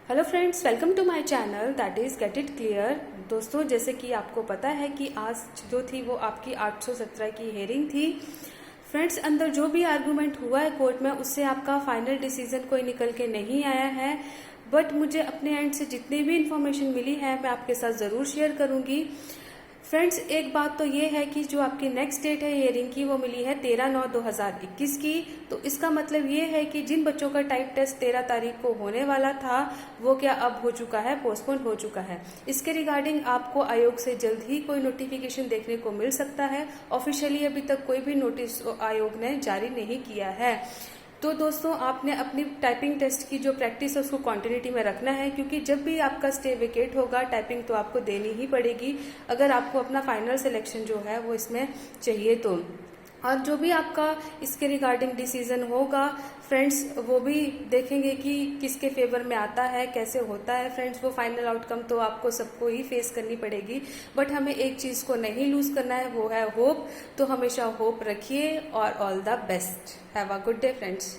Hello friends, welcome to my channel that is get it clear. दोस्तों, जैसे कि आपको पता है कि आज जो थी वो आपकी 817 की हेयरिंग थी। फ्रेंड्स, अंदर जो भी आर्गूमेंट हुआ है कोर्ट में उससे आपका फाइनल डिसीजन कोई निकल के नहीं आया है। बट मुझे अपने एंड से जितनी भी इंफॉर्मेशन मिली है मैं आपके साथ ज़रूर शेयर करूंगी। फ्रेंड्स, एक बात तो ये है कि जो आपकी नेक्स्ट डेट है हियरिंग की वो मिली है 13/9/2021 की। तो इसका मतलब ये है कि जिन बच्चों का टाइप टेस्ट 13 तारीख को होने वाला था वो क्या अब हो चुका है, पोस्टपोन हो चुका है। इसके रिगार्डिंग आपको आयोग से जल्द ही कोई नोटिफिकेशन देखने को मिल सकता है। ऑफिशियली अभी तक कोई भी नोटिस आयोग ने जारी नहीं किया है। तो दोस्तों, आपने अपनी टाइपिंग टेस्ट की जो प्रैक्टिस है उसको कंटिन्यूटी में रखना है, क्योंकि जब भी आपका स्टे वेकेट होगा टाइपिंग तो आपको देनी ही पड़ेगी अगर आपको अपना फाइनल सिलेक्शन जो है वो इसमें चाहिए तो। और जो भी आपका इसके रिगार्डिंग डिसीजन होगा फ्रेंड्स, वो भी देखेंगे कि किसके फेवर में आता है, कैसे होता है। फ्रेंड्स, वो फाइनल आउटकम तो आपको सबको ही फेस करनी पड़ेगी। बट हमें एक चीज़ को नहीं लूज करना है, वो है होप। तो हमेशा होप रखिए और all the best. Have a good day friends.